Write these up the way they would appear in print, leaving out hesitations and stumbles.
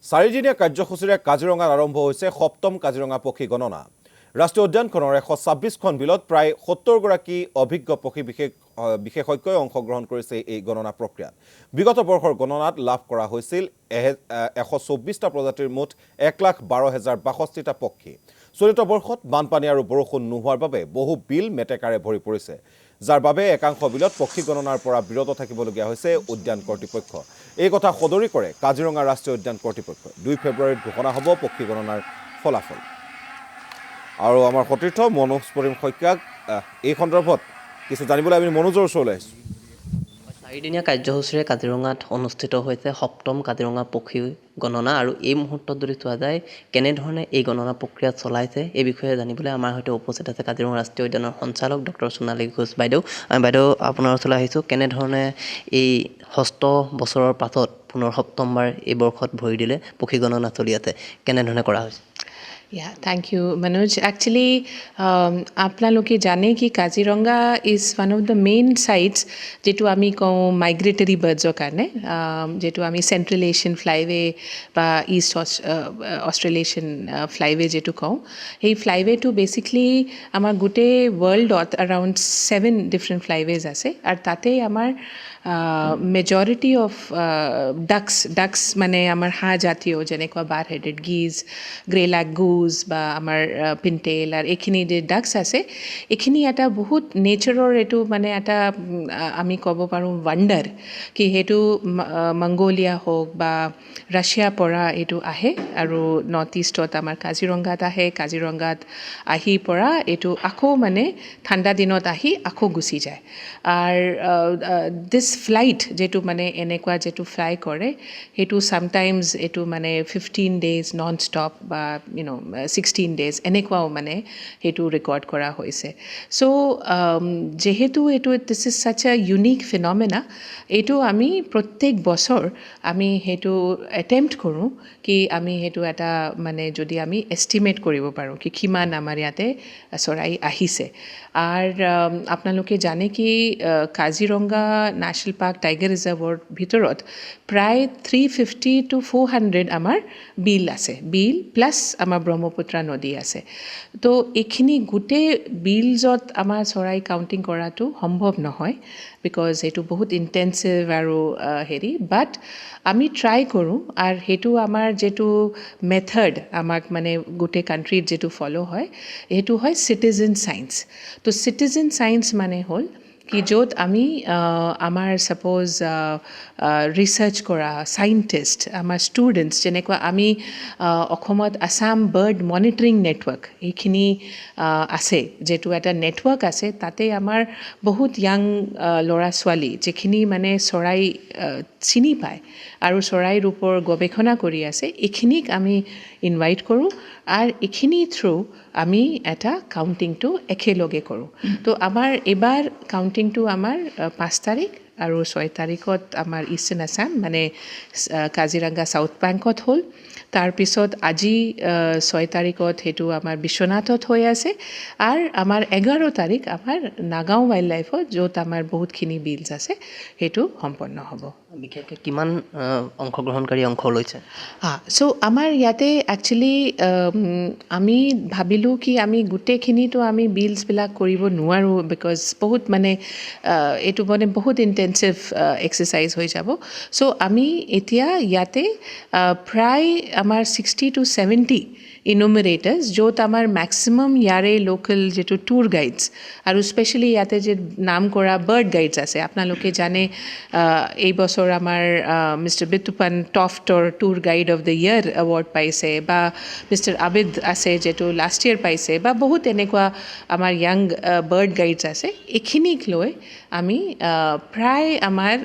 চাৰিদিনীয়া কাৰ্যসূচীৰে কাজিৰঙাত আৰম্ভ হৈছে সপ্তম কাজিৰঙা পক্ষী গণনা। ৰাষ্ট্ৰীয় উদ্যানখনৰ 126খন বিলত প্ৰায় 70গৰাকী অভিজ্ঞ পক্ষী বিশেষজ্ঞই অংশগ্ৰহণ কৰিছে এই গণনা প্ৰক্ৰিয়াত। বিগত বৰ্ষৰ গণনাত লাভ কৰা হৈছিল 124টা প্ৰজাতিৰ মুঠ 1,12,062টা পক্ষী। চলিত বৰ্ষত বানপানী আৰু বৰষুণ নোহোৱাৰ বাবে বহু বিল মেটেকাৰে ভৰি পৰিছে, যাৰ বাবে একাংশ বিলত পক্ষী গণনাৰ পৰা বিৰত থাকিবলগীয়া হৈছে উদ্যান কৰ্তৃপক্ষ। এই কথা সদৰি কৰে কাজিৰঙা ৰাষ্ট্ৰীয় উদ্যান কৰ্তৃপক্ষই। 2 ফেব্ৰুৱাৰীত ঘোষণা হ'ব পক্ষী গণনাৰ ফলাফল। আৰু আমাৰ সতীৰ্থ মনোজ পৰিম শইকীয়াক এই সন্দৰ্ভত কিছু জানিবলৈ আমি মনোজৰ ওচৰলৈ আহিছোঁ। চাৰিদিনীয়া কাৰ্যসূচীৰে কাজিৰঙাত অনুষ্ঠিত হৈছে সপ্তম কাজিৰঙা পক্ষী গণনা, আৰু এই মুহূৰ্তত যদি চোৱা যায় কেনেধৰণে এই গণনা প্ৰক্ৰিয়া চলাইছে এই বিষয়ে জানিবলৈ আমাৰ সৈতে উপস্থিত আছে কাজিৰঙা ৰাষ্ট্ৰীয় উদ্যানৰ সঞ্চালক ডক্টৰ সোণালী ঘোষ বাইদেউ। বাইদেউ, আপোনাৰ ওচৰলৈ আহিছোঁ। কেনেধৰণে এই ষষ্ঠ বছৰৰ পাছত পুনৰ সপ্তমবাৰ এই বৰ্ষত ভৰি দিলে পক্ষী গণনা চলি আছে, কেনেধৰণে কৰা হৈছে? Yeah, thank you, Manoj. Actually, আপোনালোকে জানে কি Kaziranga is one of the main sites যেটো আমি কওঁ মাইগ্ৰেটৰী বাৰ্ডছৰ কাৰণে, যেটো আমি চেণ্ট্ৰেল এছিয়ান ফ্লাইৱে বা ইষ্ট অষ্ট্ৰেলিয়ান ফ্লাইৱে যেটো কওঁ, সেই ফ্লাইৱেটো বেচিকলি আমাৰ গোটেই ৱৰ্ল্ডত around 7 different ফ্লাইৱেজ আছে, আৰু তাতে আমাৰ মেজৰিটি অফ ডাক্স মানে আমাৰ হাঁহ জাতীয় যেনেকুৱা বাৰ হেডেড গিজ, গ্ৰে লেগ গুজ বা আমাৰ পিনটেইল, আৰু এইখিনি যে ডাক্স আছে এইখিনি এটা বহুত নেচাৰৰ এইটো মানে এটা আমি ক'ব পাৰোঁ ৱাণ্ডাৰ, কি সেইটো মংগোলিয়া হওক বা ৰাছিয়াৰ পৰা এইটো আহে আৰু নৰ্থ ইষ্টত আমাৰ কাজিৰঙাত আহে। কাজিৰঙাত আহি পৰা এইটো আকৌ মানে ঠাণ্ডা দিনত আহি আকৌ গুচি যায়। আৰু দিছ ফ্লাইট যেটো মানে এনেকুৱা যেটো ফ্লাই কৰে সেইটো চামটাইমছ এইটো মানে 15 days নন ষ্টপ বা 16 days এনেকুৱাও মানে সেইটো ৰেকৰ্ড কৰা হৈছে। চ' যিহেতু এইটো দিছ ইজ ছাচ এ ইউনিক ফিনমিনা, এইটো আমি প্ৰত্যেক বছৰ আমি সেইটো এটেম্প্ট কৰোঁ কি আমি সেইটো এটা মানে যদি আমি এষ্টিমেট কৰিব পাৰোঁ কি কিমান আমাৰ ইয়াতে চৰাই আহিছে। আৰু আপোনালোকে জানে কি কাজিৰঙা নেশ্যনেল পাৰ্ক টাইগাৰ ৰিজাৰ্ভৰ ভিতৰত প্ৰায় 350 to 400 আমাৰ বিল আছে, বিল প্লাছ আমাৰ ব্ৰহ্মপুত্ৰ নদী আছে। তো এইখিনি গোটেই বিলজত আমাৰ চৰাই কাউণ্টিং কৰাটো সম্ভৱ নহয়, বিকজ এইটো বহুত ইণ্টেনচিভ আৰু হেৰি, বাট আমি ট্ৰাই কৰোঁ। আৰু সেইটো আমাৰ যিটো মেথড আমাক মানে গোটেই কাণ্ট্ৰিত যিটো ফ'ল' হয় সেইটো হয় চিটিজেন চায়েন্স। তো চিটিজেন চায়েন্স মানে হ'ল কি য'ত আমি আমাৰ ছাপ'জ ৰিচাৰ্চ কৰা চাইণ্টিষ্ট, আমাৰ ষ্টুডেণ্টছ, যেনেকুৱা আমি অসমত আছাম বাৰ্ড মনিটৰিং নেটৱৰ্ক এইখিনি আছে, যিটো এটা নেটৱৰ্ক আছে, তাতে আমাৰ বহুত য়াং ল'ৰা ছোৱালী যিখিনি মানে চৰাই চিনি পায় আৰু চৰাইৰ ওপৰত গৱেষণা কৰি আছে, এইখিনিক আমি ইনভাইট কৰোঁ আৰু এইখিনি থ্ৰু আমি এটা কাউণ্টিংটো একেলগে কৰোঁ। তো আমাৰ এইবাৰ কাউণ্টিংটো আমাৰ 5 তাৰিখ আৰু 6 তাৰিখত আমাৰ ইষ্টাৰ্ণ আছাম মানে কাজিৰঙা চাউথ বেংকত হ'ল। তাৰপিছত আজি 6 তাৰিখত সেইটো আমাৰ বিশ্বনাথত হৈ আছে, আৰু আমাৰ 11 তাৰিখ আমাৰ নাগাঁও ৱাইল্ড লাইফত য'ত আমাৰ বহুতখিনি বিলছ আছে সেইটো সম্পন্ন হ'ব। বিশেষকৈ কিমান অংশগ্ৰহণকাৰী অংশ লৈছে? চ' আমাৰ ইয়াতে একচুৱেলি আমি ভাবিলোঁ কি আমি গোটেইখিনিতো আমি বিলছবিলাক কৰিব নোৱাৰোঁ, বিকজ বহুত মানে এইটো মানে বহুত ইণ্টেনচিভ এক্সাৰচাইজ হৈ যাব। চ' আমি এতিয়া ইয়াতে প্ৰায় আমাৰ 60 to 70 ইনুমিৰেটাৰ্ছ, য'ত আমাৰ মেক্সিমাম ইয়াৰে লোকেল যিটো টুৰ গাইডছ আৰু স্পেচিয়েলি ইয়াতে যে নাম কৰা বাৰ্ড গাইডছ আছে। আপোনালোকে জানে এই বছৰ আমাৰ মিষ্টাৰ বিতুপন টফটৰ tour guide of the year award পাইছে, বা মিষ্টাৰ আবিদ আছে যিটো লাষ্ট ইয়েৰ পাইছে, বা বহুত এনেকুৱা আমাৰ য়াং বাৰ্ড গাইডছ আছে। এইখিনিক লৈ আমি প্ৰায় আমাৰ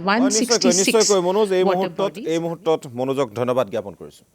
166 নিশ্চয়কৈ মনোজ, এই মুহূৰ্তত মনোজক ধন্যবাদ জ্ঞাপন কৰিছোঁ।